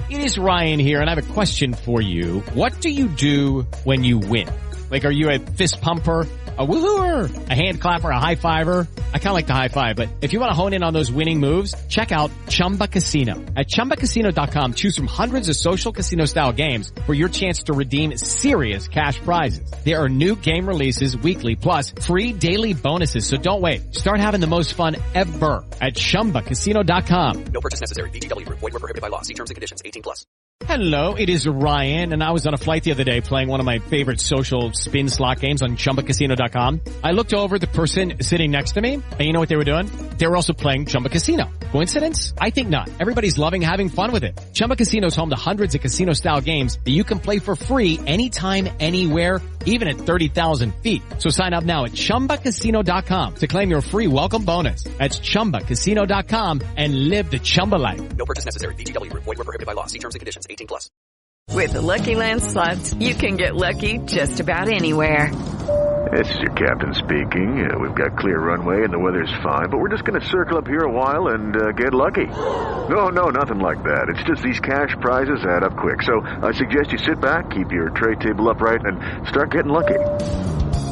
It is Ryan here, and I have a question for you. What do you do when you win? Like, are you a fist pumper, a woo-hooer, a hand clapper, a high fiver? I kind of like the high five, but if you want to hone in on those winning moves, check out Chumba Casino. At ChumbaCasino.com, choose from hundreds of social casino-style games for your chance to redeem serious cash prizes. There are new game releases weekly, plus free daily bonuses, so don't wait. Start having the most fun ever at ChumbaCasino.com. No purchase necessary. VGW. Void where prohibited by law. See terms and conditions. 18+. Hello, it is Ryan, and I was on a flight the other day playing one of my favorite social spin slot games on ChumbaCasino.com. I looked over at the person sitting next to me, and you know what they were doing? They were also playing Chumba Casino. Coincidence? I think not. Everybody's loving having fun with it. Chumba Casino is home to hundreds of casino-style games that you can play for free anytime, anywhere, even at 30,000 feet. So sign up now at ChumbaCasino.com to claim your free welcome bonus. That's ChumbaCasino.com and live the Chumba life. No purchase necessary. VGW. Void where prohibited by law. See terms and conditions. 18+. With the Lucky Land Slots, you can get lucky just about anywhere. This is your captain speaking. We've got clear runway and the weather's fine, but we're just going to circle up here a while and get lucky. No, nothing like that. It's just these cash prizes add up quick. So I suggest you sit back, keep your tray table upright, and start getting lucky.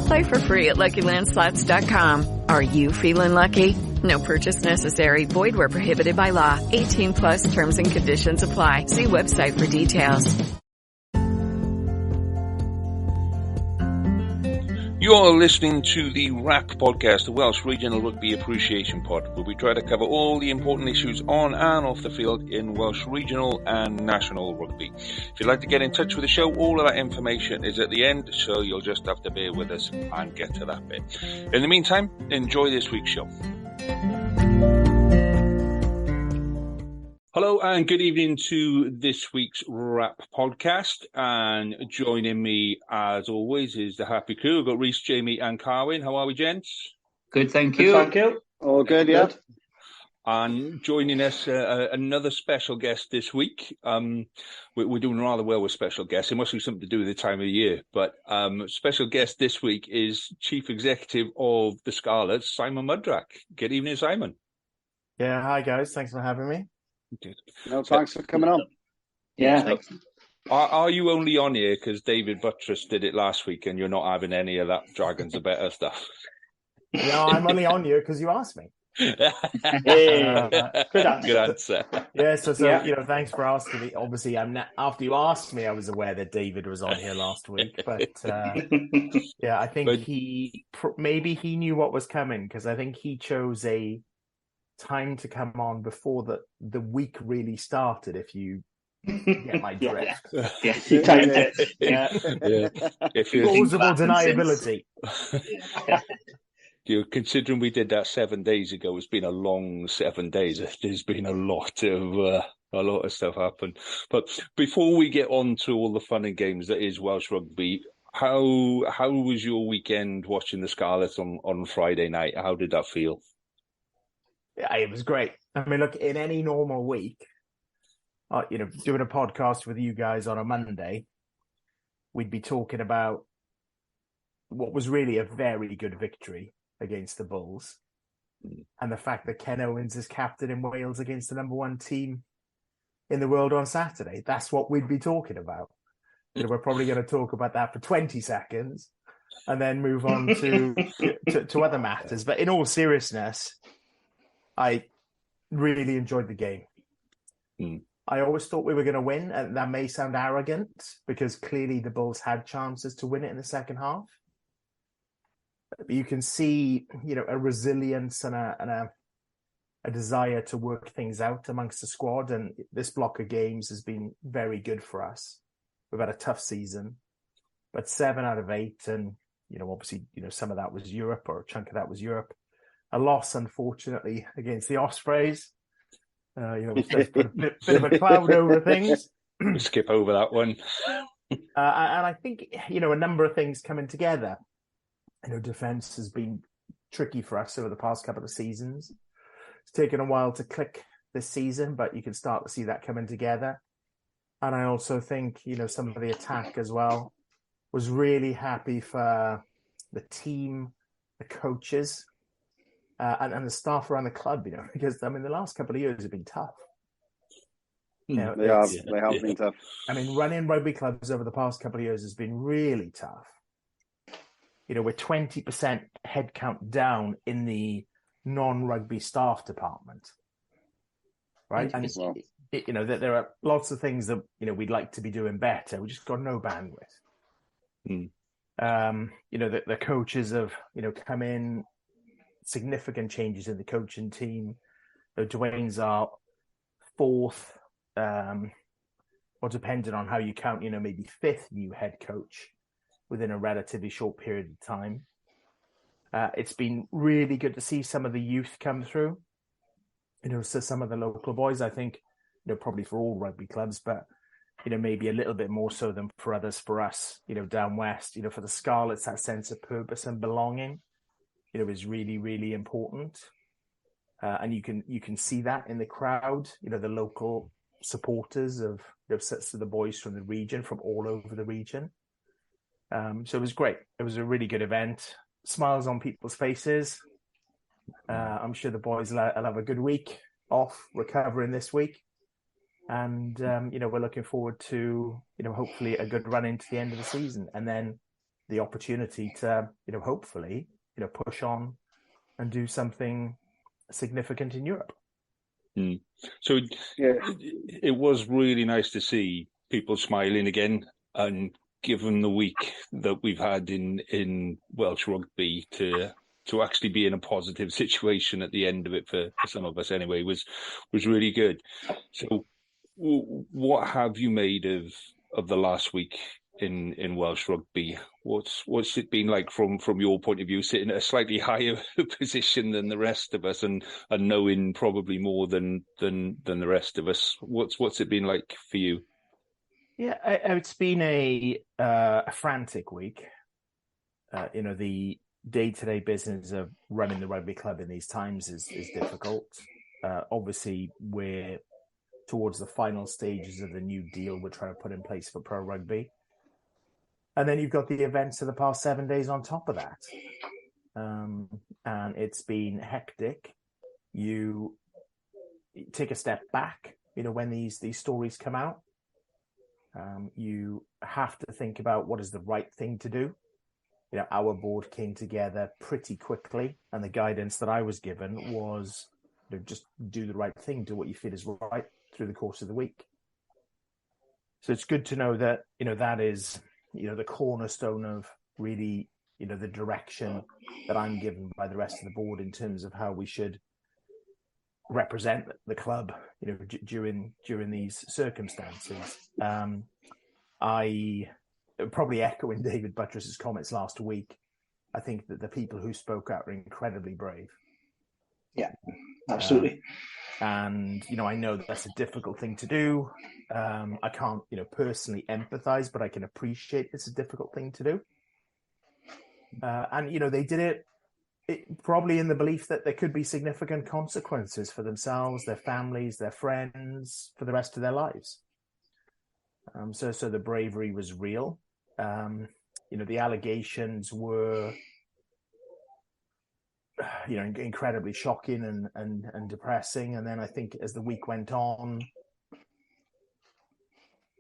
Play for free at LuckyLandSlots.com. Are you feeling lucky? No purchase necessary. Void where prohibited by law. 18+ terms and conditions apply. See website for details. You're listening to the RAP podcast, the Welsh Regional Rugby Appreciation Pod, where we try to cover all the important issues on and off the field in Welsh Regional and National Rugby. If you'd like to get in touch with the show, all of that information is at the end, so you'll just have to bear with us and get to that bit. In the meantime, enjoy this week's show. Hello and good evening to this week's RAP podcast, and joining me as always is the happy crew. We've got Reece, Jamie and Carwyn. How are we, gents? Good, thank you. Thank you. All good, yeah. And joining us, another special guest this week. We're doing rather well with special guests. It must be something to do with the time of the year. But special guest this week is Chief Executive of the Scarlets, Simon Muderack. Good evening, Simon. Yeah, hi guys. Thanks for having me. No, thanks for coming on. Yeah. Are you only on here because David Buttress did it last week and you're not having any of that Dragons are better stuff? No, I'm only on you because you asked me. Good answer. Good answer. Yeah, so thanks for asking me. Obviously, after you asked me, I was aware that David was on here last week, but yeah, I think maybe he knew what was coming because I think he chose a time to come on before the week really started. If you get my drift, Yes, you timed it. yeah. If you're Plausible deniability. considering we did that 7 days ago, it's been a long 7 days. There's been a lot of stuff happened. But before we get on to all the fun and games that is Welsh rugby, how was your weekend watching the Scarlets on Friday night? How did that feel? Yeah, it was great. I mean, look, in any normal week, doing a podcast with you guys on a Monday, we'd be talking about what was really a very good victory against the Bulls, and the fact that Ken Owens is captain in Wales against the number one team in the world on Saturday. That's what we'd be talking about. We're probably going to talk about that for 20 seconds and then move on to other matters. But in all seriousness, I really enjoyed the game. I always thought we were going to win, and that may sound arrogant because clearly the Bulls had chances to win it in the second half. But you can see, a resilience and a desire to work things out amongst the squad, and this block of games has been very good for us. We've had a tough season, but 7 out of 8, and obviously, some of that was Europe, or a chunk of that was Europe. A loss, unfortunately, against the Ospreys. Which does put a bit of a cloud over things. We'll skip over that one. And I think, a number of things coming together. Defence has been tricky for us over the past couple of seasons. It's taken a while to click this season, but you can start to see that coming together. And I also think, some of the attack as well. Was really happy for the team, the coaches, and the staff around the club, because, the last couple of years have been tough. They have been tough. I mean, running rugby clubs over the past couple of years has been really tough. We're 20% headcount down in the non-rugby staff department, right? And there are lots of things that we'd like to be doing better. We just got no bandwidth. The coaches have come in, significant changes in the coaching team. Dwayne's our fourth, or depending on how you count, maybe fifth new head coach within a relatively short period of time. It's been really good to see some of the youth come through. So some of the local boys, I think, probably for all rugby clubs, but maybe a little bit more so than for others. For us, down west, for the Scarlets, that sense of purpose and belonging, is really, really important. And you can see that in the crowd, the local supporters of the boys from the region, from all over the region. So it was great. It was a really good event. Smiles on people's faces. I'm sure the boys will have a good week off, recovering this week. And, we're looking forward to, hopefully a good run into the end of the season. And then the opportunity to, hopefully, push on and do something significant in Europe. So it was really nice to see people smiling again, and given the week that we've had in Welsh rugby, to actually be in a positive situation at the end of it for some of us anyway was really good. So what have you made of the last week in Welsh rugby? What's it been like from your point of view, sitting at a slightly higher position than the rest of us and knowing probably more than the rest of us? What's it been like for you? Yeah, it's been a frantic week. The day-to-day business of running the rugby club in these times is difficult. Obviously, we're towards the final stages of the new deal we're trying to put in place for pro rugby. And then you've got the events of the past 7 days on top of that. And it's been hectic. You take a step back, when these stories come out. You have to think about what is the right thing to do. Our board came together pretty quickly, and the guidance that I was given was just do the right thing, do what you feel is right through the course of the week. So it's good to know that, that is, the cornerstone of really, the direction that I'm given by the rest of the board in terms of how we should represent the club, during these circumstances. I probably echoing David Buttress's comments last week. I think that the people who spoke out are incredibly brave. Yeah, absolutely. And, I know that's a difficult thing to do. I can't, personally empathize, but I can appreciate it's a difficult thing to do. And, they did it probably in the belief that there could be significant consequences for themselves, their families, their friends, for the rest of their lives. So the bravery was real. The allegations were, incredibly shocking and depressing. And then I think as the week went on,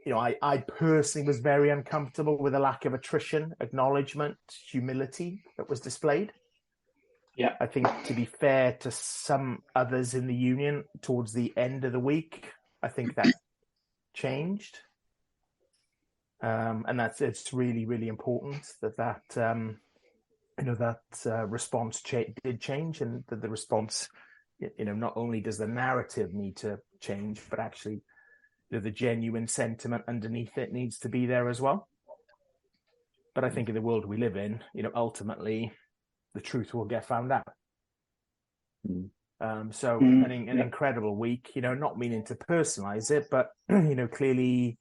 I personally was very uncomfortable with the lack of attrition, acknowledgement, humility that was displayed. Yeah, I think to be fair to some others in the union towards the end of the week, I think that changed. And it's really, really important that response did change, and that the response, not only does the narrative need to change, but actually the genuine sentiment underneath it needs to be there as well. But I think in the world we live in, ultimately the truth will get found out. So an incredible week, not meaning to personalize it, but, clearly,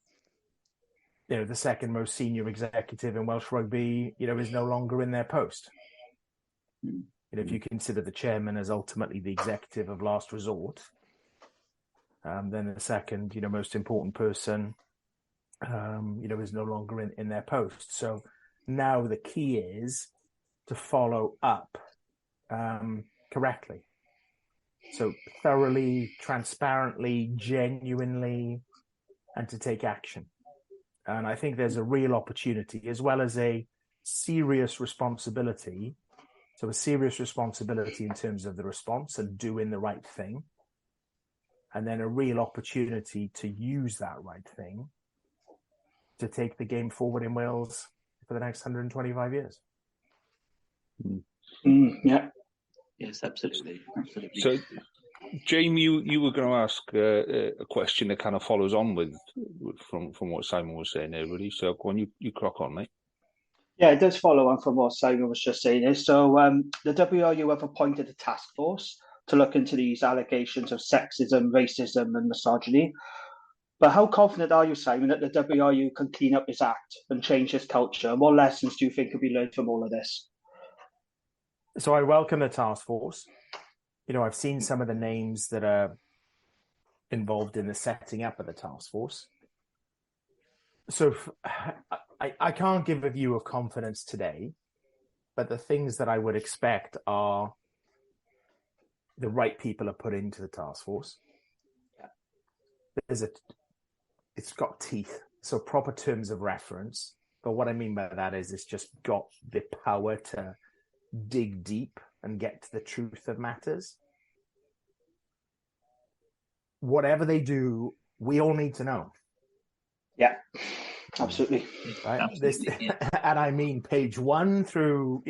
the second most senior executive in Welsh rugby, is no longer in their post. If you consider the chairman as ultimately the executive of last resort, then the second, most important person, is no longer in their post. So now the key is to follow up correctly. So thoroughly, transparently, genuinely, and to take action. And I think there's a real opportunity as well as a serious responsibility. So a serious responsibility in terms of the response and doing the right thing. And then a real opportunity to use that right thing to take the game forward in Wales for the next 125 years. Yeah. Yes, absolutely. So, Jamie, you were going to ask a question that kind of follows on from what Simon was saying there, really. So, go on, you crack on, mate. Yeah, it does follow on from what Simon was just saying. So the WRU have appointed a task force to look into these allegations of sexism, racism and misogyny. But how confident are you, Simon, that the WRU can clean up this act and change this culture? And what lessons do you think could be learned from all of this? So I welcome the task force. You know, I've seen some of the names that are involved in the setting up of the task force. So I can't give a view of confidence today, but the things that I would expect are the right people are put into the task force. It's got teeth, so proper terms of reference. But what I mean by that is it's just got the power to dig deep and get to the truth of matters. Whatever they do, we all need to know. Yeah, absolutely. Right? Absolutely, yeah. And I mean page 1 through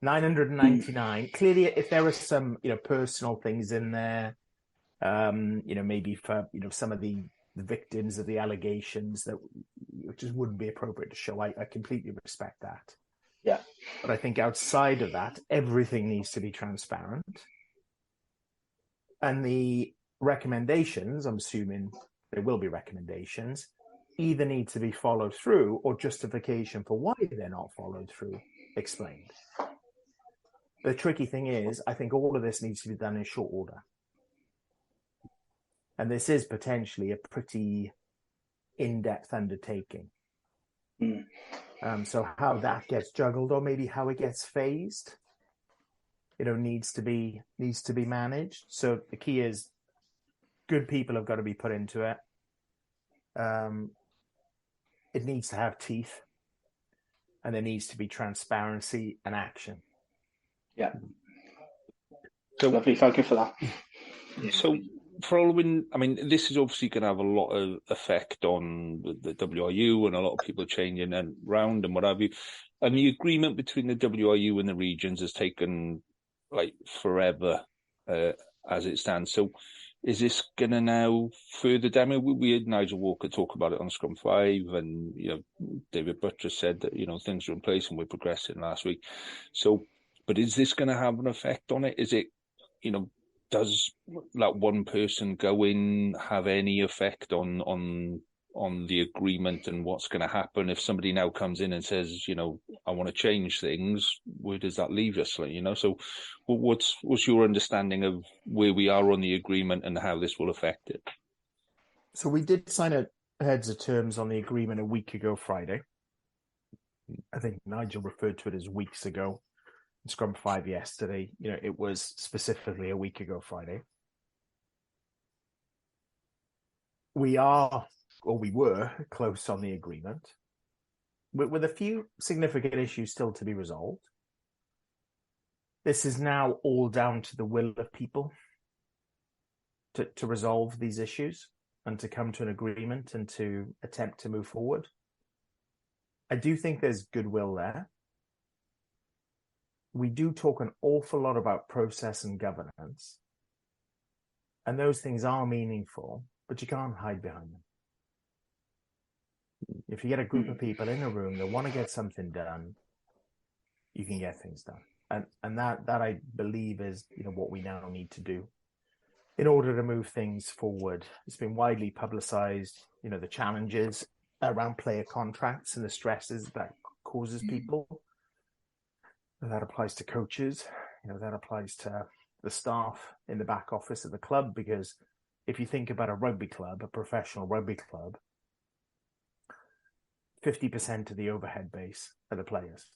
999. Clearly, if there are some personal things in there, maybe for some of the victims of the allegations that just wouldn't be appropriate to show. I completely respect that. Yeah. But I think outside of that, everything needs to be transparent. And the recommendations, I'm assuming there will be recommendations, either need to be followed through or justification for why they're not followed through explained. The tricky thing is, I think all of this needs to be done in short order. And this is potentially a pretty in-depth undertaking. So how that gets juggled, or maybe how it gets phased, needs to be managed. So the key is good people have got to be put into it. It needs to have teeth, and there needs to be transparency and action. Yeah. So lovely. Thank you for that. So, following, I mean, this is obviously going to have a lot of effect on the WRU and a lot of people changing and round and what have you. And the agreement between the WRU and the regions has taken like forever as it stands. So, is this going to now further damage? We had Nigel Walker talk about it on Scrum 5, and David Butcher said that things are in place and we're progressing last week. So, but is this going to have an effect on it? Is it does that one person go in have any effect on the agreement and what's going to happen if somebody now comes in and says, I want to change things? Where does that leave us? So what's your understanding of where we are on the agreement and how this will affect it? So we did sign a heads of terms on the agreement a week ago Friday. I think Nigel referred to it as weeks ago. Scrum 5 yesterday, it was specifically a week ago Friday. We were close on the agreement, with a few significant issues still to be resolved. This is now all down to the will of people to resolve these issues and to come to an agreement and to attempt to move forward. I do think there's goodwill there. We do talk an awful lot about process and governance, and those things are meaningful, but you can't hide behind them. If you get a group of people in a room that want to get something done, you can get things done. And that I believe is what we now need to do in order to move things forward. It's been widely publicized, the challenges around player contracts and the stresses that causes people. That applies to coaches, that applies to the staff in the back office of the club, because if you think about a rugby club, a professional rugby club, 50% of the overhead base are the players.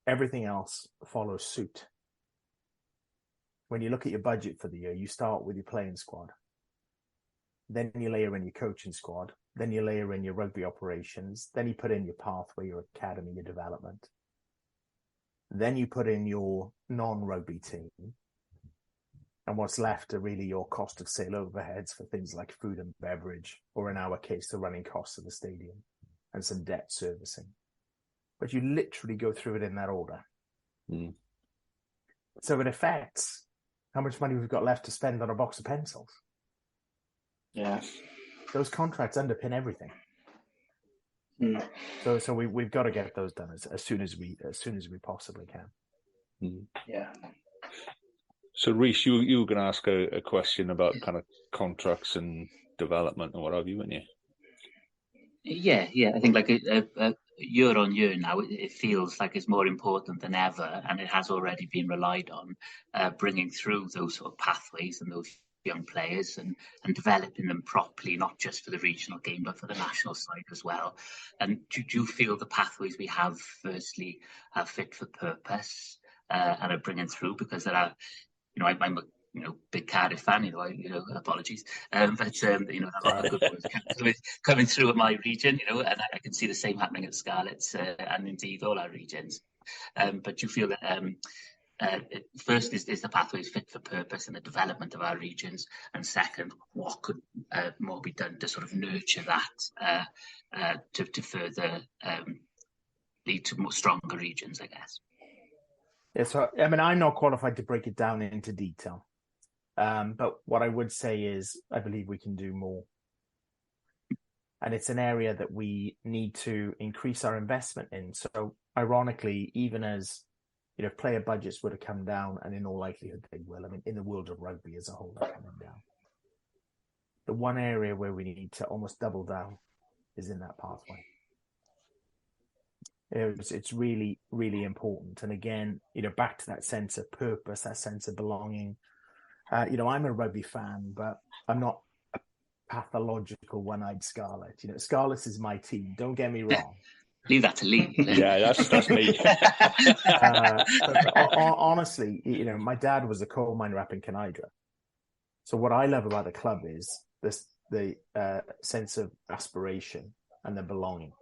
Everything else follows suit. When you look at your budget for the year, you start with your playing squad. then you layer in your coaching squad, then you layer in your rugby operations, then you put in your pathway, your academy, your development. Then you put in your non-rugby team. And what's left are really your cost of sale overheads for things like food and beverage, or in our case, the running costs of the stadium and some debt servicing. But you literally go through it in that order. Mm. So it affects how much money we've got left to spend on a box of pencils. Yeah. Those contracts underpin everything. Mm. So we've got to get those done as soon as we possibly can. Mm. Yeah. So, Rhys, you were going to ask a question about kind of contracts and development and what have you, weren't you? Yeah. I think like a year on year now, it feels like it's more important than ever, and it has already been relied on, bringing through those sort of pathways and those young players and developing them properly, not just for the regional game, but for the national side as well. And do you feel the pathways we have, firstly, are fit for purpose and are bringing through? Because there are, I'm a big Cardiff fan, apologies. But a lot of good boys coming through at my region, and I can see the same happening at Scarlets and indeed all our regions. But you feel that first is the pathways fit for purpose and the development of our regions, and second, what could more be done to sort of nurture that to further lead to more stronger regions, I guess. Yeah, so I'm not qualified to break it down into detail. But what I would say is I believe we can do more. And it's an area that we need to increase our investment in. So ironically, even as player budgets were to come down, and in all likelihood they will, in the world of rugby as a whole, they're coming down. The one area where we need to almost double down is in that pathway. It's really, really important. And again, back to that sense of purpose, that sense of belonging. I'm a rugby fan, but I'm not a pathological one-eyed Scarlet. Scarlets is my team. Don't get me wrong. Leave that to Lee. Yeah, that's me. Honestly, my dad was a coal miner up in Canidra. So what I love about the club is the sense of aspiration and the belonging.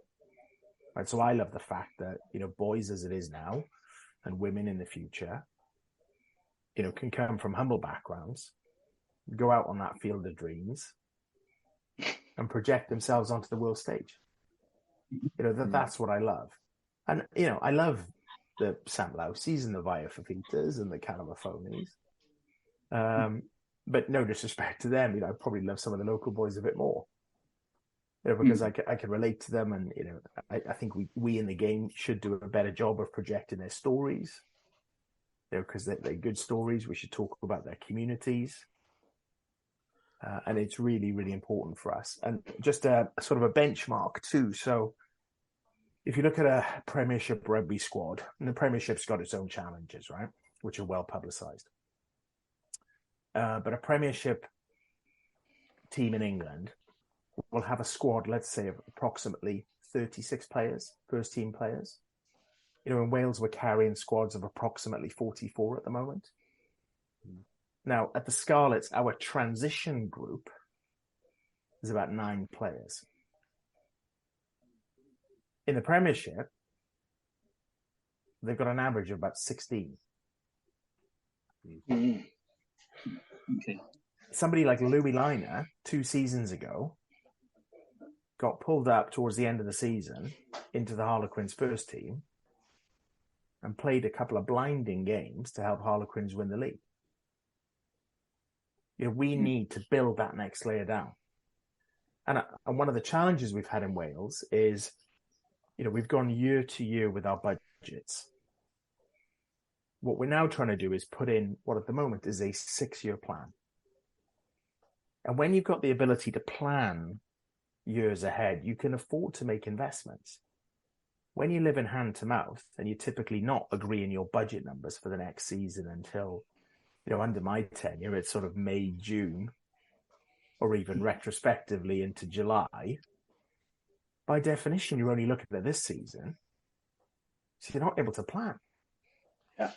Right. So I love the fact that boys as it is now, and women in the future, can come from humble backgrounds, go out on that field of dreams, and project themselves onto the world stage. That's what I love. And, I love the Sam Lousies and the Via Fafitas and the Calabafonis. But no disrespect to them, I probably love some of the local boys a bit more. Because I can relate to them, and I think we in the game should do a better job of projecting their stories. Because they're good stories. We should talk about their communities. And it's really, really important for us. And just a sort of a benchmark too. So if you look at a Premiership rugby squad, and the Premiership's got its own challenges, right, which are well publicised. But a Premiership team in England will have a squad, let's say, of approximately 36 players, first team players. In Wales, we're carrying squads of approximately 44 at the moment. Now, at the Scarlets, our transition group is about 9 players. In the Premiership, they've got an average of about 16. Okay. Somebody like Louis Liner, 2 seasons ago, got pulled up towards the end of the season into the Harlequins first team and played a couple of blinding games to help Harlequins win the league. We need to build that next layer down. And one of the challenges we've had in Wales is, we've gone year to year with our budgets. What we're now trying to do is put in what at the moment is a 6-year plan. And when you've got the ability to plan years ahead, you can afford to make investments. When you live in hand to mouth, and you typically not agreeing your budget numbers for the next season until, under my tenure, it's sort of May, June, or even retrospectively into July. By definition, you're only looking at this season, so you're not able to plan. Yeah.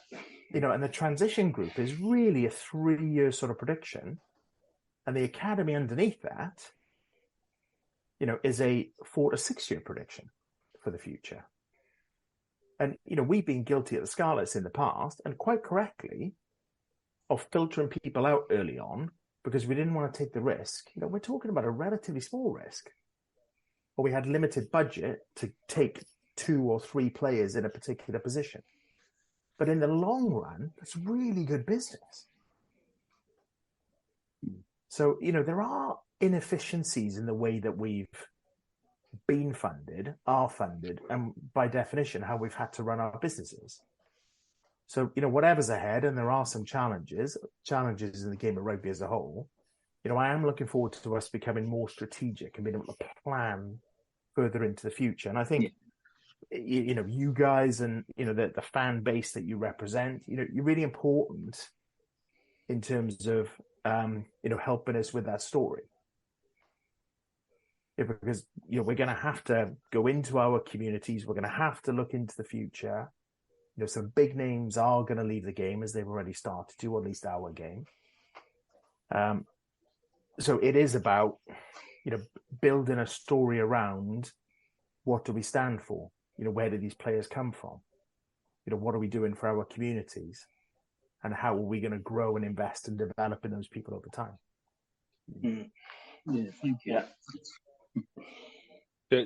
And the transition group is really a 3-year sort of prediction. And the academy underneath that, is a 4 to 6 year prediction for the future. And, we've been guilty at the Scarlets in the past, and quite correctly, of filtering people out early on because we didn't want to take the risk. We're talking about a relatively small risk. Or we had limited budget to take 2 or 3 players in a particular position. But in the long run, it's really good business. So, there are inefficiencies in the way that we've been funded, are funded, and by definition, how we've had to run our businesses. So, whatever's ahead, and there are some challenges in the game of rugby as a whole, I am looking forward to us becoming more strategic and being able to plan further into the future. And I think, you guys and, the fan base that you represent, you're really important in terms of, helping us with that story. Because, we're going to have to go into our communities. We're going to have to look into the future. Some big names are going to leave the game, as they've already started to, or at least our game. So it is about, building a story around what do we stand for? Where do these players come from? What are we doing for our communities? And how are we going to grow and invest and develop in those people over time? Yeah, thank you. Yeah.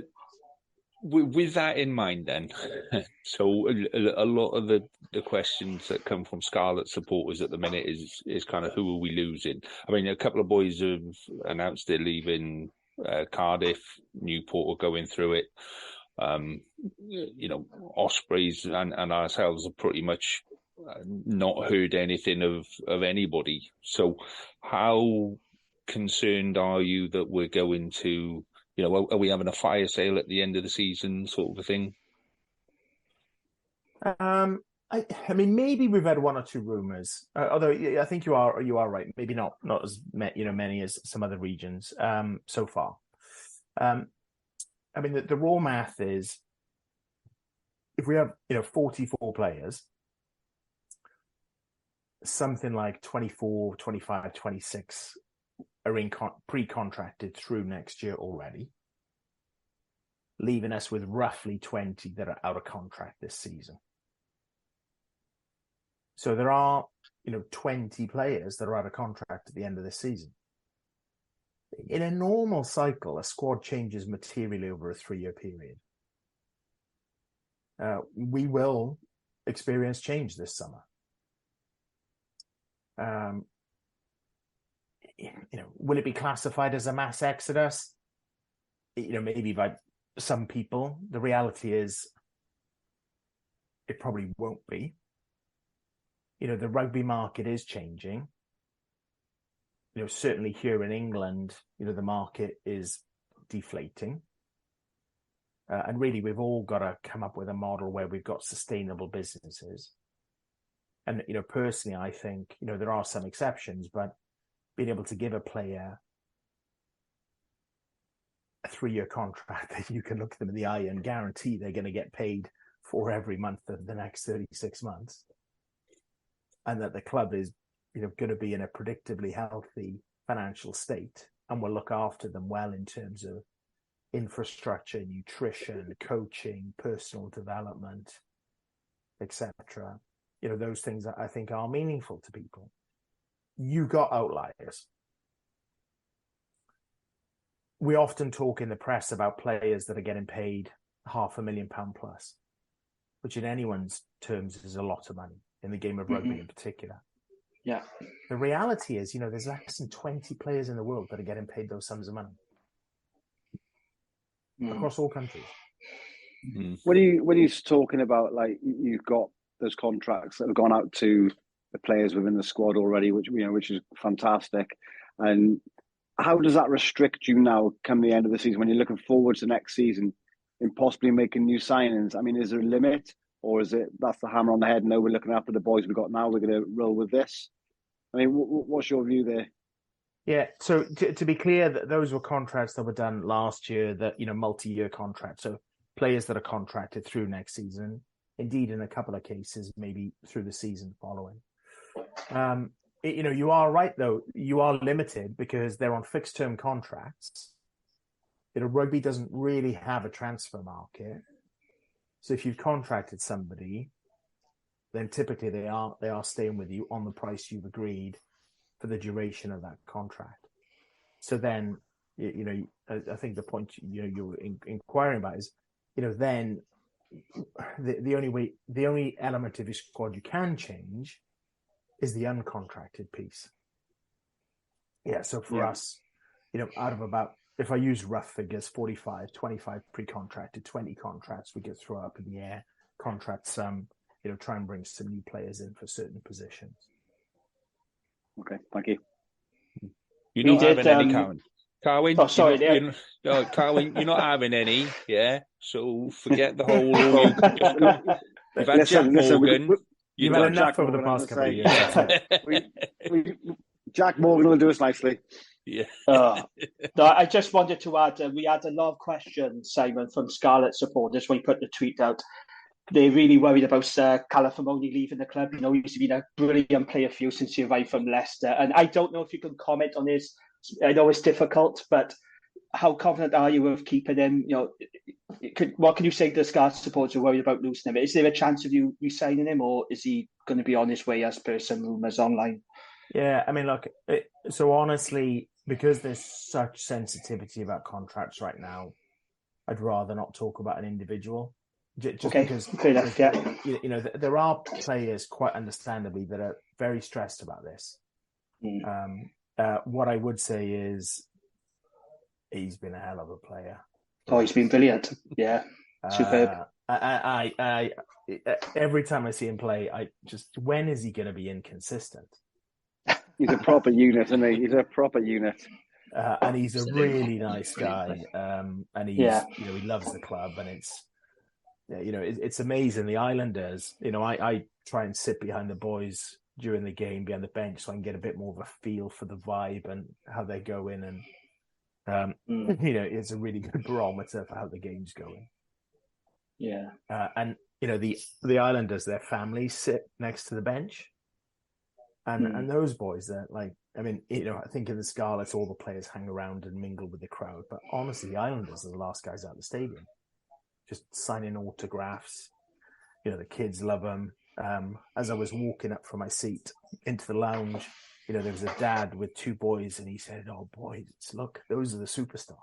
With that in mind, then, so a lot of the questions that come from Scarlet supporters at the minute is kind of, who are we losing? I mean, a couple of boys have announced they're leaving Cardiff, Newport are going through it. Ospreys and ourselves have pretty much not heard anything of anybody. So how concerned are you that we're going to, are we having a fire sale at the end of the season, sort of a thing? I mean, maybe we've had 1 or 2 rumors, although I think you are right. Maybe not as many as some other regions so far. I mean, the raw math is, if we have 44 players, something like 24, 25, 26 are in pre-contracted through next year already, leaving us with roughly 20 that are out of contract this season. So there are, 20 players that are out of contract at the end of this season. In a normal cycle, a squad changes materially over a 3-year period. We will experience change this summer. Will it be classified as a mass exodus? Maybe by some people. The reality is, it probably won't be. The rugby market is changing. Certainly here in England, the market is deflating. And really, we've all got to come up with a model where we've got sustainable businesses. And, personally, I think, there are some exceptions, but being able to give a player a 3-year contract that you can look them in the eye and guarantee they're going to get paid for every month of the next 36 months. And that the club is, going to be in a predictably healthy financial state and will look after them well in terms of infrastructure, nutrition, coaching, personal development, etc. Those things that I think are meaningful to people. You got outliers. We often talk in the press about players that are getting paid £500,000 plus, which in anyone's terms is a lot of money in the game of rugby in particular. Yeah. The reality is, there's less than 20 players in the world that are getting paid those sums of money across all countries. When you're talking about, like, you've got those contracts that have gone out to the players within the squad already, which is fantastic. And how does that restrict you now come the end of the season when you're looking forward to next season in possibly making new signings? I mean, is there a limit, or is it that's the hammer on the head? No, we're looking after the boys we've got now. We're going to roll with this. I mean, what's your view there? Yeah, so to be clear, that those were contracts that were done last year, that multi-year contracts. So players that are contracted through next season, indeed in a couple of cases maybe through the season following. You are right, though. You are limited because they're on fixed term contracts. Rugby doesn't really have a transfer market. So if you've contracted somebody, then typically they are staying with you on the price you've agreed for the duration of that contract. So then, I think the point you're inquiring about is, then the only element of your squad you can change is the uncontracted piece. Yeah. So for us, out of about, if I use rough figures, 45, 25 pre-contracted, 20 contracts, we get throw up in the air, contract some, try and bring some new players in for certain positions. Okay, thank you. You're not having any, Carwyn. Oh, sorry, Carwyn, you're not having any, yeah? So forget the whole... You've had Jack Morgan. You've had enough over the past couple of years. Jack Morgan will do us nicely. Yeah. No, I just wanted to add, we had a lot of questions, Simon, from Scarlets supporters when he put the tweet out. They're really worried about Calafamoni leaving the club. He's been a brilliant player for you since he arrived from Leicester. And I don't know if you can comment on this. I know it's difficult, but how confident are you of keeping him? What can you say to the Scarlets supporters who are worried about losing him? Is there a chance of you signing him, or is he going to be on his way as per some rumours online? Yeah, I mean, look, so honestly, because there's such sensitivity about contracts right now, I'd rather not talk about an individual. Just because there are players, quite understandably, that are very stressed about this. What I would say is he's been a hell of a player. Oh, he's been brilliant. Yeah, superb. I every time I see him play, when is he going to be inconsistent? He's a proper unit, isn't he? He's a proper unit. And he's a really nice guy. And he's, he loves the club, and it's amazing. The Islanders, I try and sit behind the boys during the game, behind the bench, so I can get a bit more of a feel for the vibe and how they go in. And, it's a really good barometer for how the game's going. Yeah. And, the Islanders, their families sit next to the bench. And those boys, they're like, I think in the Scarlets, all the players hang around and mingle with the crowd. But honestly, the Islanders are the last guys out of the stadium, just signing autographs. The kids love them. As I was walking up from my seat into the lounge, there was a dad with two boys, and he said, "Oh, boys, look, those are the superstars."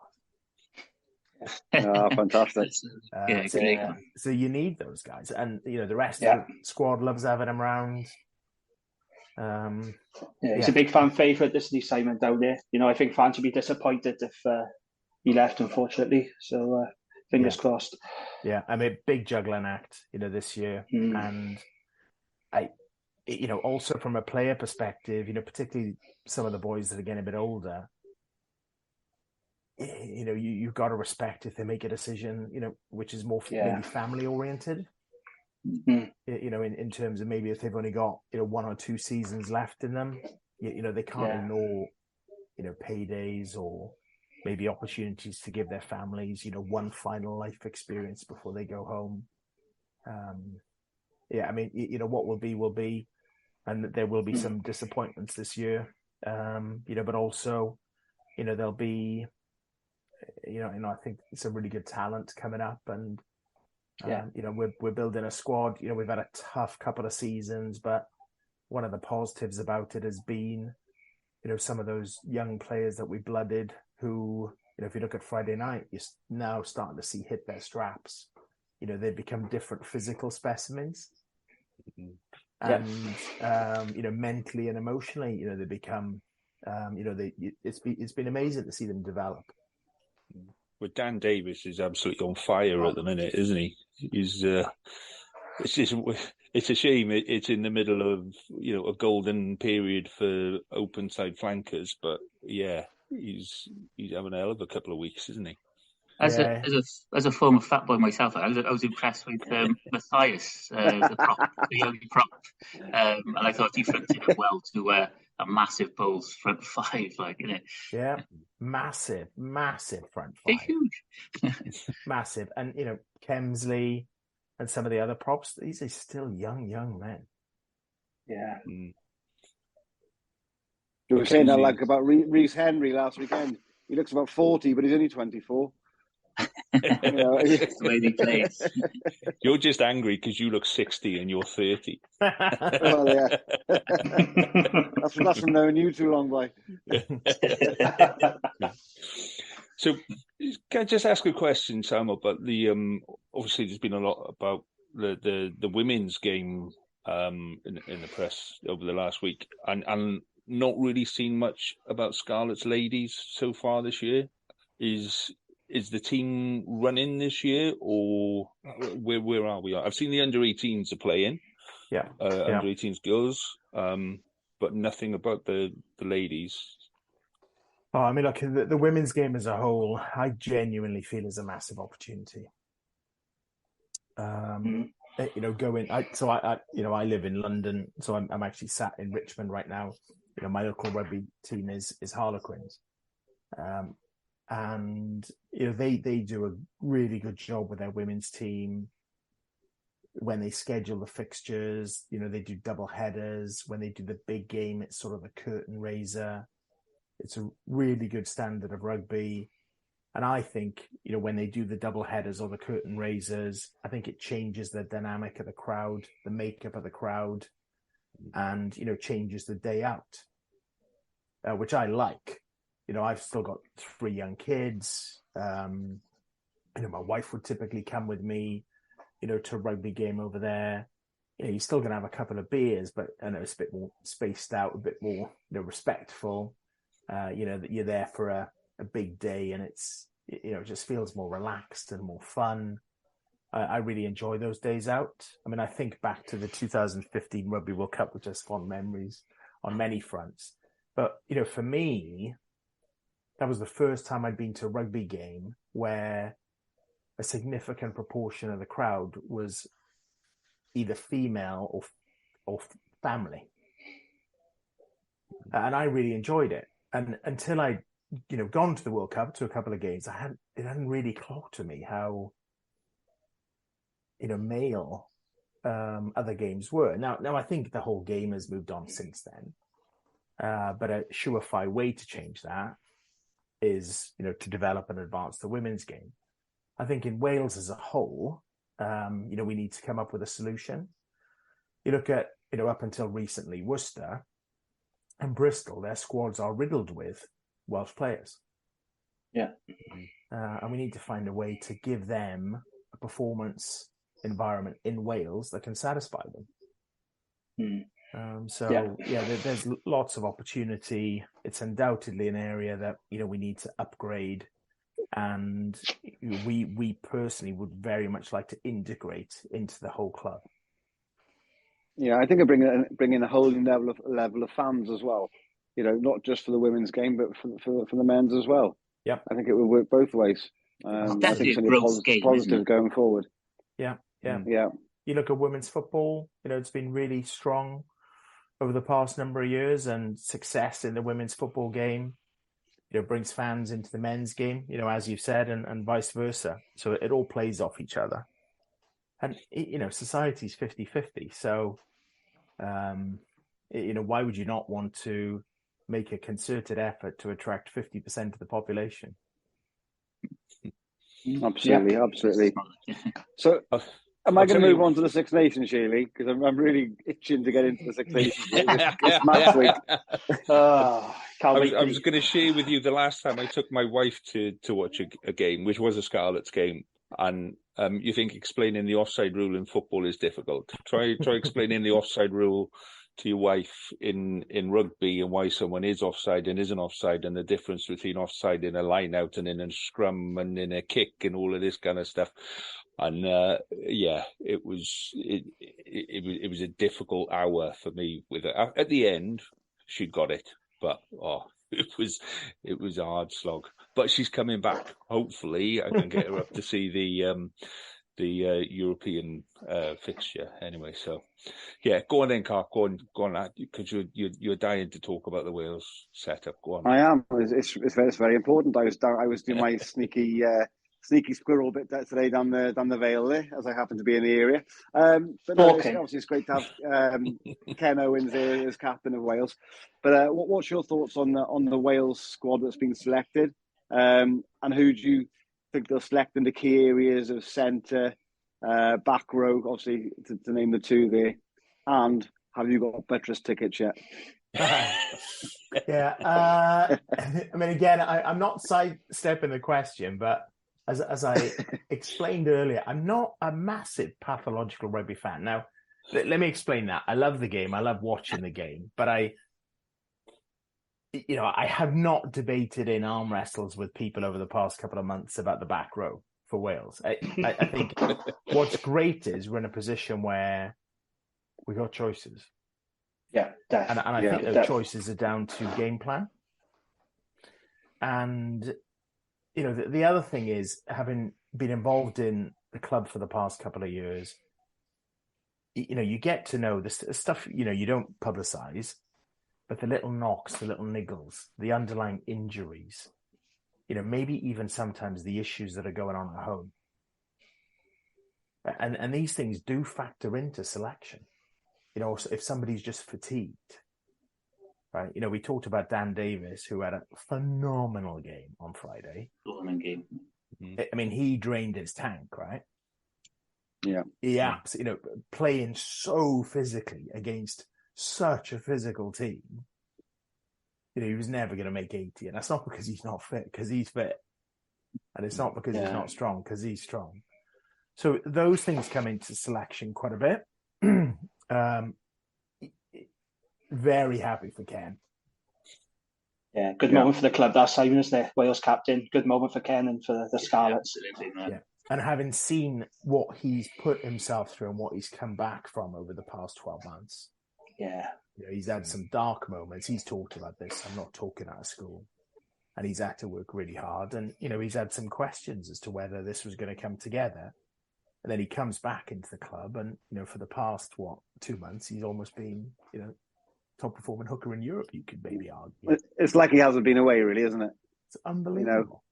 Oh, fantastic. So you need those guys. And, the rest of the squad loves having them around. He's a big fan favourite, isn't he, Simon, down there? I think fans would be disappointed if he left, unfortunately. So fingers crossed. Yeah, big juggling act, this year. And also from a player perspective, particularly some of the boys that are getting a bit older, you've got to respect if they make a decision, which is more maybe family oriented. In terms of maybe if they've only got 1 or 2 seasons left in them, they can't ignore paydays or maybe opportunities to give their families one final life experience before they go home. What will be, and there will be some disappointments this year, but also there'll be I think it's a really good talent coming up, and we're building a squad. We've had a tough couple of seasons, but one of the positives about it has been, some of those young players that we blooded who, if you look at Friday night, you're now starting to see hit their straps. They become different physical specimens. And, mentally and emotionally, they become, it's been amazing to see them develop. Well, Dan Davis is absolutely on fire at the minute, isn't he? He's it's a shame it's in the middle of a golden period for open side flankers, but he's having a hell of a couple of weeks, isn't he? As a former fat boy myself, I was impressed with Matthias, the young prop, and I thought he fitted it well to a massive Bulls front five, Yeah, massive front five. They're huge. Massive. And, Kemsley and some of the other props, these are still young men. Yeah. You were saying that like about Rhys Henry last weekend. He looks about 40, but he's only 24. That's the way he plays. You're just angry because you look 60 and you're 30. Well, yeah. That's from knowing you too long, boy. So, can I just ask a question, Sam, about the obviously there's been a lot about the women's game in the press over the last week, and not really seen much about Scarlets ladies so far this year. Is the team running this year, or where are we? I've seen the under-18s are playing, under-18s girls, but nothing about the ladies. Oh, I mean, look, the women's game as a whole, I genuinely feel is a massive opportunity. You know, I live in London, so I'm actually sat in Richmond right now. You know, my local rugby team is Harlequins. And you know they do a really good job with their women's team when they schedule the fixtures. You know, they do double headers. When they do the big game, it's sort of a curtain raiser. It's a really good standard of rugby, and I think, you know, when they do the double headers or the curtain raisers, I think it changes the dynamic of the crowd, the makeup of the crowd, and you know, changes the day out, which I like. You know, I've still got 3 young kids. You know, my wife would typically come with me, you know, to a rugby game over there. You know, you're still going to have a couple of beers, but I know it's a bit more spaced out, a bit more, you know, respectful. You know, that you're there for a big day, and it's, you know, it just feels more relaxed and more fun. I really enjoy those days out. I mean, I think back to the 2015 Rugby World Cup, which has fond memories on many fronts. But, you know, for me, that was the first time I'd been to a rugby game where a significant proportion of the crowd was either female or family. And I really enjoyed it. And until I'd, you know, gone to the World Cup, to a couple of games, it hadn't really clocked to me how, you know, male other games were. Now I think the whole game has moved on since then. But a surefire way to change that is, you know, to develop and advance the women's game. I think in Wales as a whole, you know, we need to come up with a solution. You look at, you know, up until recently, Worcester and Bristol, their squads are riddled with Welsh players. Yeah. And we need to find a way to give them a performance environment in Wales that can satisfy them. There's lots of opportunity. It's undoubtedly an area that, you know, we need to upgrade, and we personally would very much like to integrate into the whole club. Yeah, I think I bring in a whole new level of fans as well. You know, not just for the women's game, but for the men's as well. Yeah, I think it will work both ways. I think it's positive going forward. Yeah. You look at women's football. You know, it's been really strong over the past number of years, and success in the women's football game, you know, brings fans into the men's game, you know, as you've said, and vice versa. So it all plays off each other. And, you know, society's 50-50. So, you know, why would you not want to make a concerted effort to attract 50% of the population? Absolutely. So, am I going to move on to the Six Nations, Shirley? Because I'm really itching to get into the Six Nations this match week. I was going to share with you the last time I took my wife to watch a game, which was a Scarlets game, and you think explaining the offside rule in football is difficult. Try explaining the offside rule to your wife in rugby, and why someone is offside and isn't offside, and the difference between offside in a line out and in a scrum and in a kick and all of this kind of stuff. And it was a difficult hour for me with it. At the end, she got it, but it was a hard slog. But she's coming back. Hopefully, I can get her up to see the European fixture anyway. So, yeah, go on then, Carl. Go on, because you're dying to talk about the Wales setup. Go on. I am. It's very important. I was doing my sneaky sneaky squirrel bit today down the Vale there, as I happen to be in the area. But no, obviously it's great to have Ken Owens there as captain of Wales. But what's your thoughts on the Wales squad that's been selected, and who do you think they'll select in the key areas of centre, back row, obviously to name the two there, and have you got buttress tickets yet? Yeah, I mean, again, I'm not sidestepping the question, but as I explained earlier, I'm not a massive pathological rugby fan. Now, let me explain that. I love the game. I love watching the game, but I have not debated in arm wrestles with people over the past couple of months about the back row for Wales. I think what's great is we're in a position where we got choices. Yeah, and I think those choices are down to game plan. And, the other thing is, having been involved in the club for the past couple of years, you get to know the stuff, you don't publicise, but the little knocks, the little niggles, the underlying injuries, maybe even sometimes the issues that are going on at home. And these things do factor into selection. If somebody's just fatigued, right? We talked about Dan Davis, who had a phenomenal game on Friday. Phenomenal game. I mean, he drained his tank, right? Yeah. He playing so physically against such a physical team. He was never going to make 80. And that's not because he's not fit, because he's fit. And it's not because he's not strong, because he's strong. So those things come into selection quite a bit. Very happy for Ken. Yeah, good moment for the club. That's Simon, isn't it? Wales captain. Good moment for Ken and for the Scarlets. Yeah. And having seen what he's put himself through and what he's come back from over the past 12 months. Yeah. He's had some dark moments. He's talked about this. I'm not talking out of school. And he's had to work really hard. And, he's had some questions as to whether this was going to come together. And then he comes back into the club and, for the past, 2 months, he's almost been, top performing hooker in Europe, you could maybe argue. It's like he hasn't been away, really, isn't it? It's unbelievable.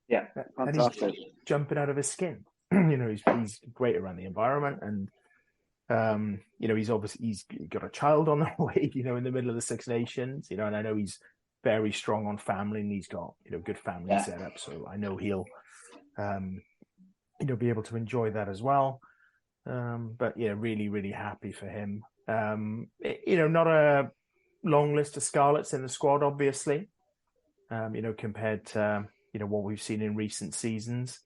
Yeah, fantastic. And he's jumping out of his skin. He's great around the environment. And, he's got a child on the way, in the middle of the Six Nations, and I know he's very strong on family and he's got, good family set up. So I know he'll, be able to enjoy that as well. But really, really happy for him. Not a long list of Scarlets in the squad, obviously, compared to, what we've seen in recent seasons.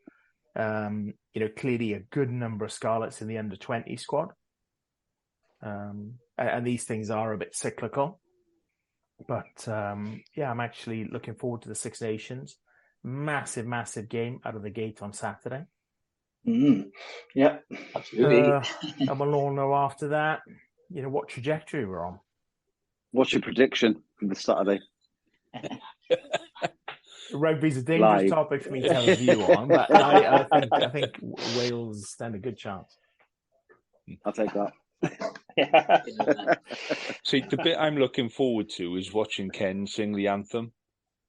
Clearly a good number of Scarlets in the under-20 squad. And these things are a bit cyclical. But, I'm actually looking forward to the Six Nations. Massive, massive game out of the gate on Saturday. Yeah, absolutely. And we'll all know after that, what trajectory we're on. What's your prediction for the Saturday? Rugby's a dangerous topic for me to have a view on, but I think Wales stand a good chance. I'll take that. See, the bit I'm looking forward to is watching Ken sing the anthem,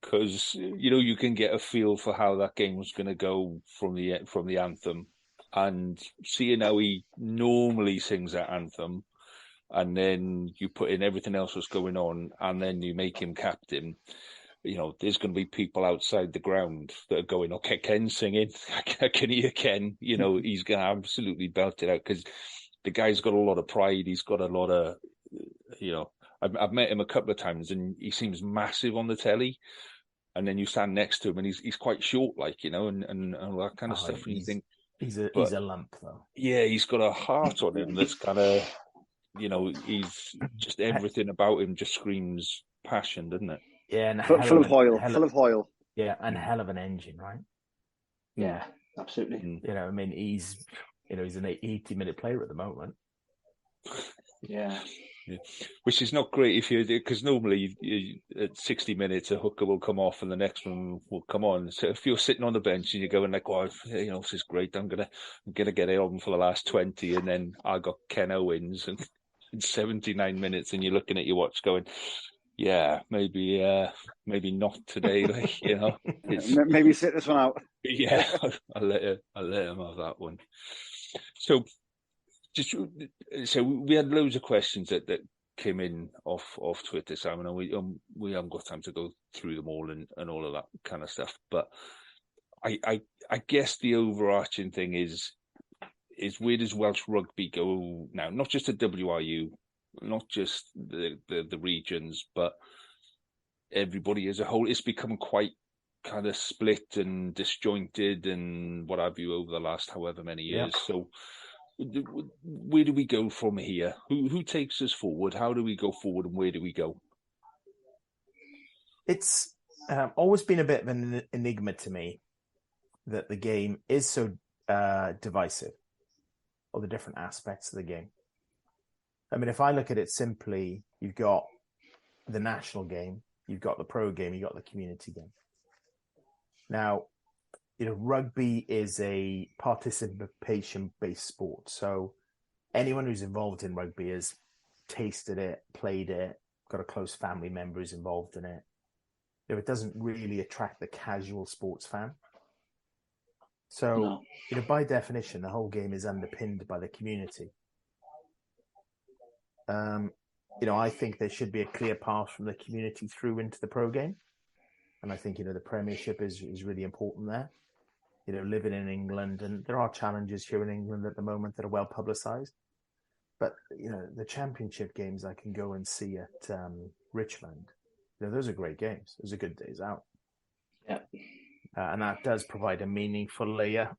because you can get a feel for how that game was going to go from the anthem, and seeing how he normally sings that anthem, and then you put in everything else that's going on, and then you make him captain. There's going to be people outside the ground that are going, "Okay, Ken's singing. I can hear Ken." He's going to absolutely belt it out, because the guy's got a lot of pride. He's got a lot of, I've met him a couple of times, and he seems massive on the telly. And then you stand next to him, and he's quite short, and all that kind of stuff. And you think he's a lump, though. Yeah, he's got a heart on him that's kind of, he's just everything about him just screams passion, doesn't it? Yeah, and full of oil. Yeah, and hell of an engine, right? Yeah, absolutely. He's he's an 80-minute player at the moment. Yeah. Which is not great because normally at 60 minutes a hooker will come off and the next one will come on. So if you're sitting on the bench and you're going like, "Oh, this is great. I'm gonna get it on for the last 20," and then I got Ken Owens and 79 minutes, and you're looking at your watch going, Yeah, maybe not today. Like, Maybe sit this one out. yeah, I'll let him have that one. So, we had loads of questions that came in off Twitter, Simon, and we haven't got time to go through them all and all of that kind of stuff. But I guess the overarching thing is where does Welsh rugby go now? Not just the WRU, not just the regions, but everybody as a whole. It's become quite kind of split and disjointed and what have you over the last however many years. Yeah. So where do we go from here? Who takes us forward? How do we go forward, and where do we go? It's always been a bit of an enigma to me that the game is so divisive, or the different aspects of the game. I mean, if I look at it simply, you've got the national game, you've got the pro game, you've got the community game. Now, rugby is a participation-based sport. So anyone who's involved in rugby has tasted it, played it, got a close family member who's involved in it. It doesn't really attract the casual sports fan. So, by definition, the whole game is underpinned by the community. I think there should be a clear path from the community through into the pro game. And I think, the Premiership is really important there. Living in England, and there are challenges here in England at the moment that are well publicised. But, the Championship games I can go and see at Richmond, those are great games. Those are good days out. Yeah. And that does provide a meaningful layer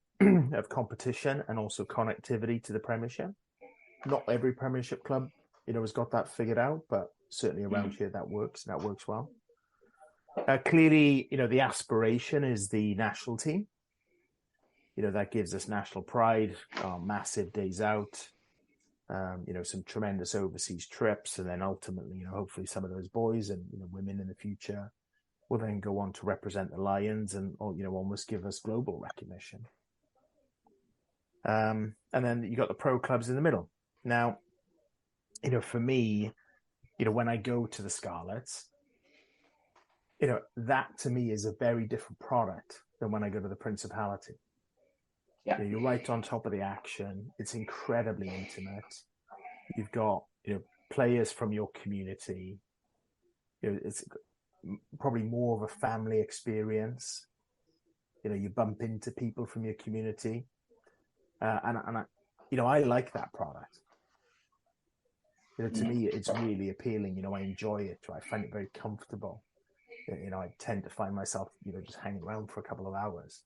of competition and also connectivity to the Premiership. Not every Premiership club, has got that figured out, but certainly around here that works, and that works well. Clearly, the aspiration is the national team. That gives us national pride, massive days out, some tremendous overseas trips, and then ultimately, hopefully some of those boys and women in the future will then go on to represent the Lions and, almost give us global recognition. And then you got the pro clubs in the middle. Now, for me, when I go to the Scarlets, that to me is a very different product than when I go to the Principality. Yeah. You're right on top of the action. It's incredibly intimate. You've got, players from your community. It's probably more of a family experience. You bump into people from your community. And I like that product. To me, it's really appealing. I enjoy it. I find it very comfortable. I tend to find myself, just hanging around for a couple of hours.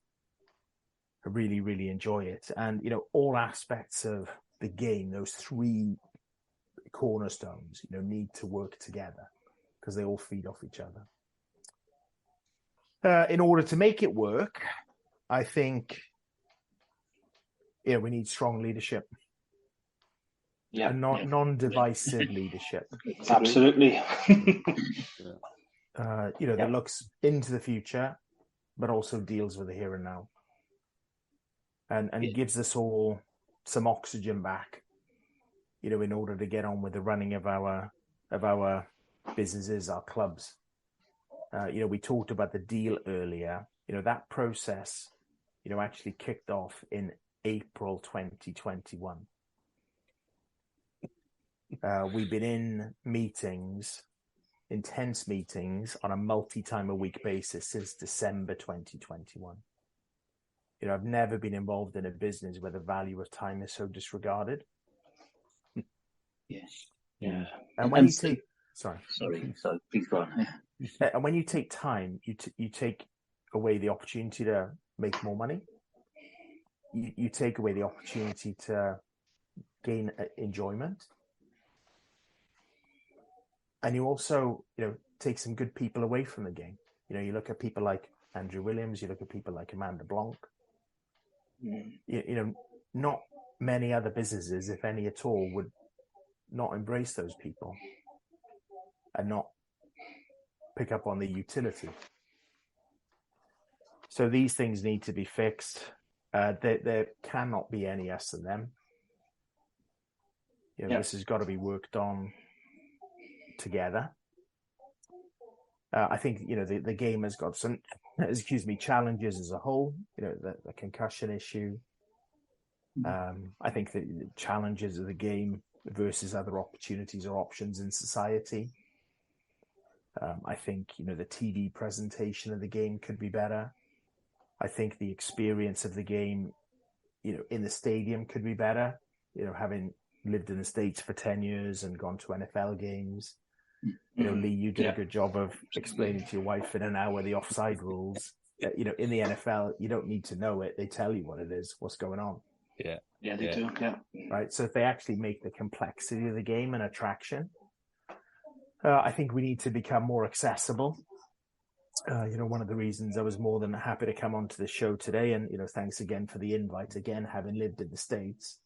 I really, really enjoy it. And, all aspects of the game, those three cornerstones, need to work together because they all feed off each other. In order to make it work, I think, we need strong leadership. Yeah. And non-divisive leadership. Absolutely. That looks into the future, but also deals with the here and now. And gives us all some oxygen back, in order to get on with the running of our businesses, our clubs. We talked about the deal earlier. That process, actually kicked off in April 2021. We've been in meetings, intense meetings on a multi-time-a-week basis since December 2021. I've never been involved in a business where the value of time is so disregarded. Yes. Yeah. And when you take, sorry, please go on. Yeah. And when you take time, you take away the opportunity to make more money. You take away the opportunity to gain enjoyment. And you also, take some good people away from the game. You look at people like Andrew Williams, you look at people like Amanda Blanc. Not many other businesses, if any at all, would not embrace those people and not pick up on the utility. So these things need to be fixed. There cannot be any us and them. This has got to be worked on together. I think, the game has got some, challenges as a whole, the concussion issue. I think the challenges of the game versus other opportunities or options in society. I think, the TV presentation of the game could be better. I think the experience of the game, in the stadium could be better. Having lived in the States for 10 years and gone to NFL games, Lee, you did a good job of explaining to your wife in an hour the offside rules. In the NFL, you don't need to know it. They tell you what it is, what's going on. Yeah, they do. Yeah. Right. So if they actually make the complexity of the game an attraction, I think we need to become more accessible. One of the reasons I was more than happy to come onto the show today, and, thanks again for the invite, again, having lived in the States,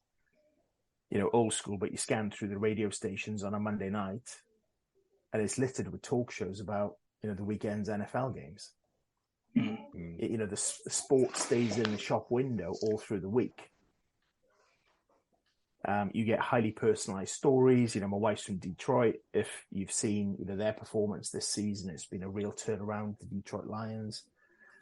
old school, but you scan through the radio stations on a Monday night and it's littered with talk shows about, the weekend's NFL games. The sport stays in the shop window all through the week. You get highly personalized stories. My wife's from Detroit. If you've seen, their performance this season, it's been a real turnaround, the Detroit Lions.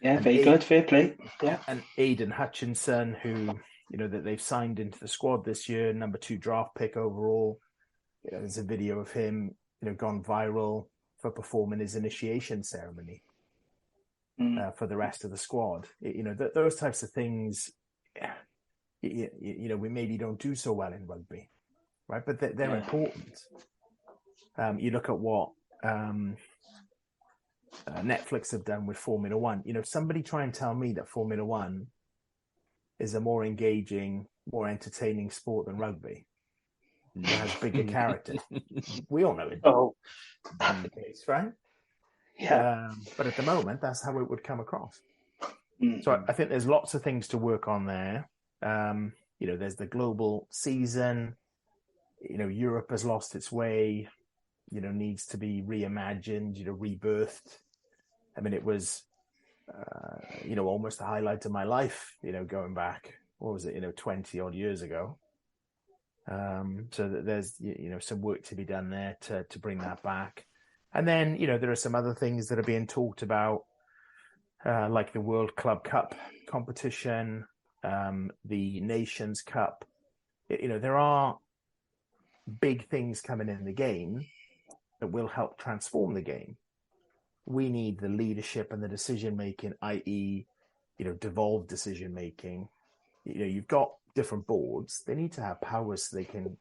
Yeah, and very good. Fair play. Yeah. And Aiden Hutchinson, who, that they've signed into the squad this year, number 2 draft pick overall. There's a video of him, gone viral for performing his initiation ceremony for the rest of the squad. Those types of things, we maybe don't do so well in rugby, right? But they're important. You look at what Netflix have done with Formula One. Somebody try and tell me that Formula One is a more engaging, more entertaining sport than rugby. It has bigger character. We all know it. Oh, the case, right? Yeah. But at the moment, that's how it would come across. So I think there's lots of things to work on there. There's the global season. Europe has lost its way. Needs to be reimagined. Rebirthed. I mean, it was, almost the highlight of my life. Going back, what was it? 20 odd years ago. So that there's, some work to be done there to bring that back. And then, there are some other things that are being talked about, like the World Club Cup competition, the Nations Cup. There are big things coming in the game that will help transform the game. We need the leadership and the decision-making, i.e., devolved decision-making. You've got different boards. They need to have powers so they can,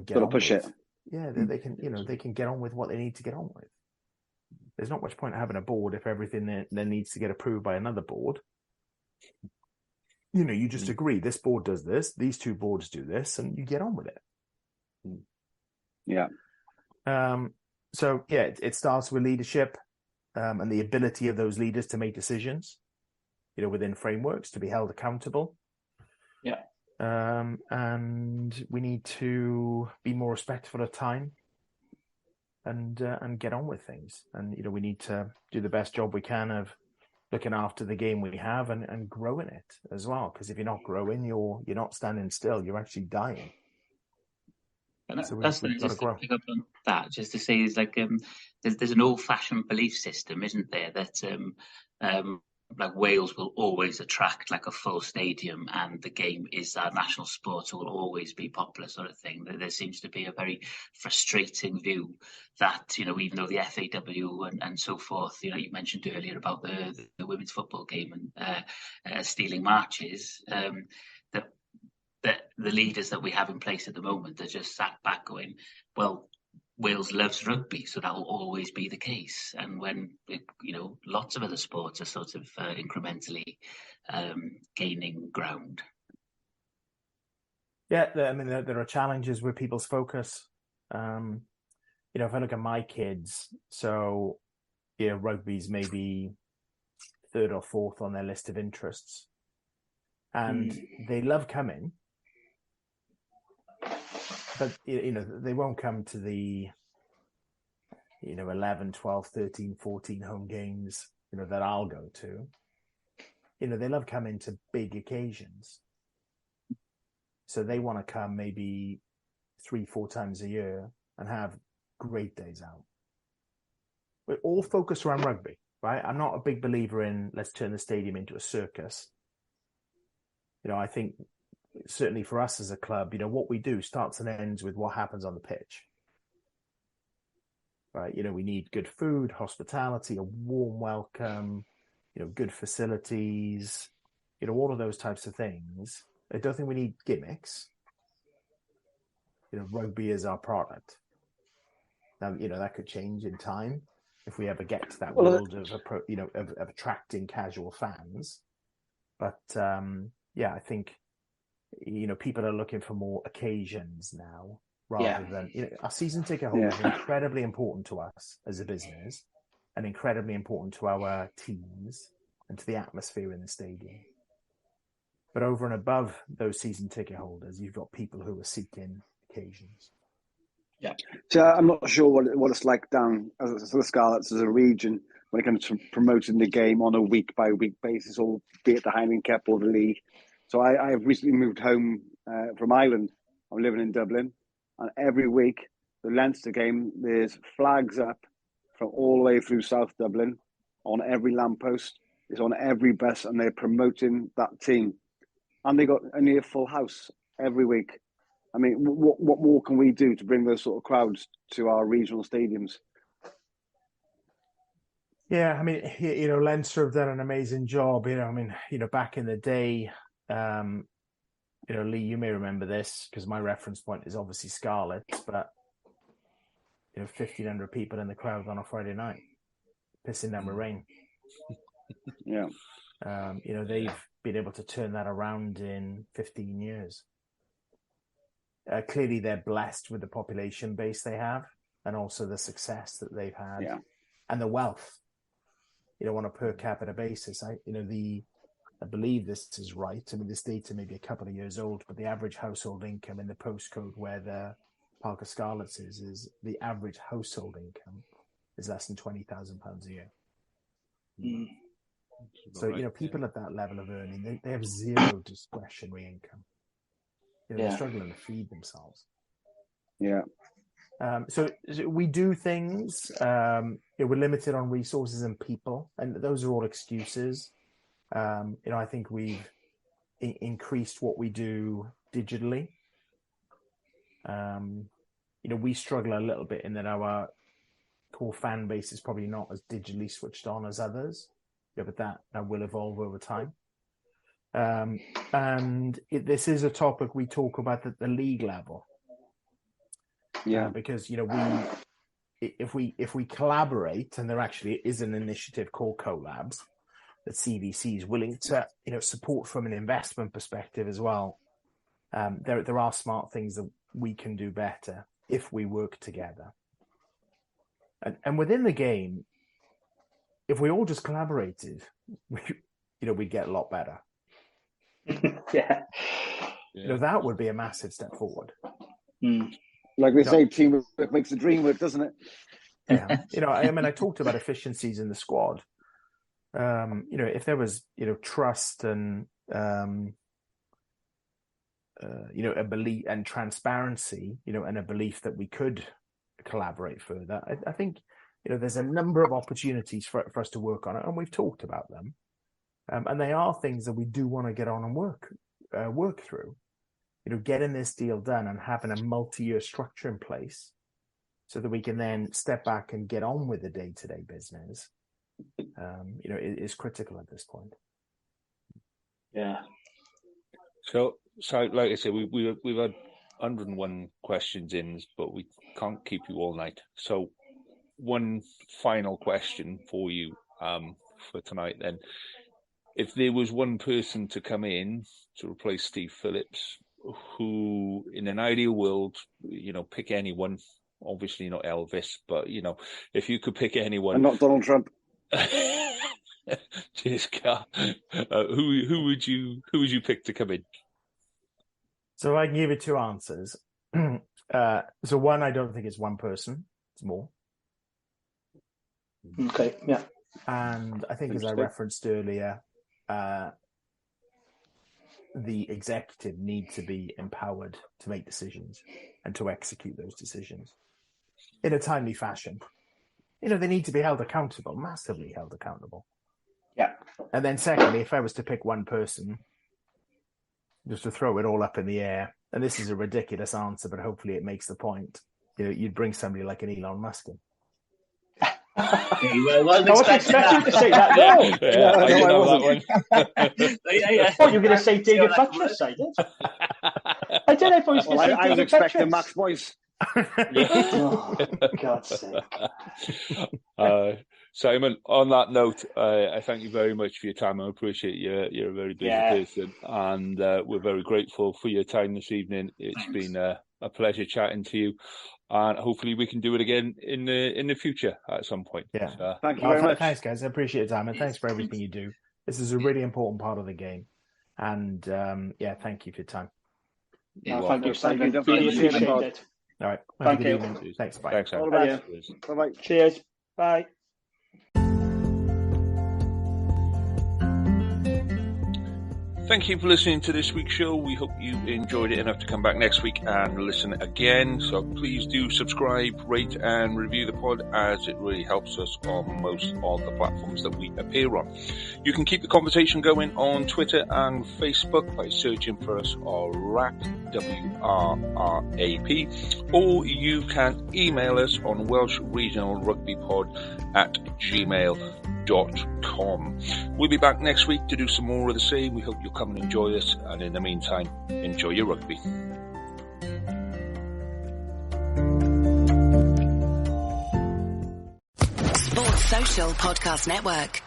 get on push with. it. Yeah, they can, they can get on with what they need to get on with. There's not much point in having a board if everything then needs to get approved by another board. You just agree, this board does this, these 2 boards do this, and you get on with it. Yeah. So, it starts with leadership and the ability of those leaders to make decisions, within frameworks, to be held accountable. Yeah. And we need to be more respectful of time and get on with things. And, we need to do the best job we can of looking after the game we have and growing it as well. Because if you're not growing, you're not standing still. You're actually dying. And So that's we've got to grow. To pick up on that, just to say, is like there's an old-fashioned belief system, isn't there, that like Wales will always attract like a full stadium, and the game is our national sport, so will always be popular, sort of thing. There seems to be a very frustrating view that, even though the FAW and so forth, you mentioned earlier about the women's football game and stealing marches, that the leaders that we have in place at the moment are just sat back going, well, Wales loves rugby, so that will always be the case. And when, lots of other sports are sort of incrementally gaining ground. Yeah, there are challenges with people's focus. If I look at my kids, so, rugby's maybe 3rd or 4th on their list of interests. And they love coming. But, they won't come to the, 11, 12, 13, 14 home games, that I'll go to. They love coming to big occasions. So they want to come maybe 3-4 times a year and have great days out. we're all focused around rugby, right? I'm not a big believer in let's turn the stadium into a circus. I think certainly for us as a club, what we do starts and ends with what happens on the pitch. Right? We need good food, hospitality, a warm welcome, good facilities, all of those types of things. I don't think we need gimmicks. Rugby is our product. Now, that could change in time if we ever get to that world of attracting casual fans. But I think people are looking for more occasions now rather than our season ticket holders are incredibly important to us as a business and incredibly important to our teams and to the atmosphere in the stadium. But over and above those season ticket holders, you've got people who are seeking occasions. Yeah. So I'm not sure what it's like down as the Scarlets as a region when it comes to promoting the game on a week by week basis, or be it the Heineken Cup or the league. So I have recently moved home from Ireland. I'm living in Dublin, and every week the Leinster game, there's flags up from all the way through South Dublin on every lamppost. It's on every bus, and they're promoting that team. And they got a near full house every week. I mean, what more can we do to bring those sort of crowds to our regional stadiums? Yeah, I mean, Leinster have done an amazing job. Back in the day, Lee, you may remember this because my reference point is obviously Scarlets, but 1,500 people in the crowd on a Friday night, pissing down with rain. Yeah. They've been able to turn that around in 15 years. Clearly, they're blessed with the population base they have and also the success that they've had and the wealth, on a per capita basis. I believe this is right. I mean, this data may be a couple of years old, but the average household income in the postcode where the Parker Scarlets is the average household income is less than £20,000 a year. Mm. So, people at that level of earning, they have zero discretionary income. They're struggling to feed themselves. Yeah. So we do things. We're limited on resources and people, and those are all excuses. I think we've increased what we do digitally. We struggle a little bit in that our core fan base is probably not as digitally switched on as others. But that will evolve over time. This is a topic we talk about at the league level. Yeah, because if we collaborate, and there actually is an initiative called Collabs that CVC is willing to support from an investment perspective as well. There are smart things that we can do better if we work together. And within the game, if we all just collaborated, we'd get a lot better. That would be a massive step forward. Like they say, teamwork makes the dream work, doesn't it? Yeah. I talked about efficiencies in the squad. If there was, trust and, a belief and transparency, and a belief that we could collaborate further, I think, there's a number of opportunities for us to work on it, and we've talked about them. And they are things that we do want to get on and work through. Getting this deal done and having a multi-year structure in place so that we can then step back and get on with the day-to-day business, is critical at this point. Yeah. So like I said, we've had 101 questions in, but we can't keep you all night. So one final question for you for tonight then. If there was one person to come in to replace Steve Phillips, who in an ideal world, pick anyone, obviously not Elvis, but, if you could pick anyone. And not Donald Trump. Cheers, Carl. Who would you pick to come in? So I can give you two answers. So one, I don't think it's one person, it's more. Okay, yeah. And I think, as I referenced earlier, the executive need to be empowered to make decisions and to execute those decisions in a timely fashion. they need to be held accountable, massively held accountable. Yeah. And then secondly, if I was to pick one person, just to throw it all up in the air, and this is a ridiculous answer, but hopefully it makes the point, you'd bring somebody like an Elon Musk in. I wasn't expecting you to say that. No, I wasn't. I thought you were going to say David Buttress. I did. I don't know if I was going to say I was expecting Max Boyce. Oh, God's sake. Simon, on that note, I thank you very much for your time. I appreciate you're a very busy person, and we're very grateful for your time this evening. It's been a pleasure chatting to you, and hopefully we can do it again in the future at some point. Yeah, so, thank you very much. Thanks, guys. I appreciate your time, and thanks for everything you do. This is a really important part of the game, and thank you for your time. Thank you, Simon. Really appreciate it. All right. Thank you. Evening. Thanks. Bye. Thanks, all the best. Bye-bye. Cheers. Bye. Thank you for listening to this week's show. We hope you enjoyed it enough to come back next week and listen again. So please do subscribe, rate and review the pod, as it really helps us on most of the platforms that we appear on. You can keep the conversation going on Twitter and Facebook by searching for us on WRAP, W-R-R-A-P, or you can email us on welshregionalrugbypod@gmail.com. We'll be back next week to do some more of the same. We hope you'll come and enjoy us, and in the meantime, enjoy your rugby. Sports Social Podcast Network.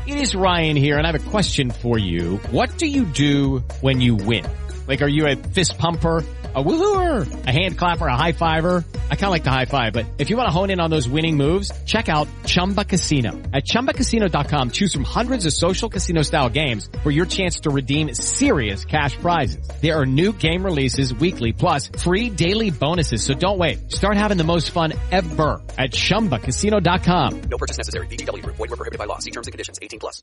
It is Ryan here, and I have a question for you. What do you do when you win? Like, are you a fist pumper, a woohooer, a hand clapper, a high fiver? I kind of like the high five, but if you want to hone in on those winning moves, check out Chumba Casino. At ChumbaCasino.com, choose from hundreds of social casino style games for your chance to redeem serious cash prizes. There are new game releases weekly, plus free daily bonuses. So don't wait. Start having the most fun ever at ChumbaCasino.com. No purchase necessary. VGW Group. Void where prohibited by law. See terms and conditions. 18+.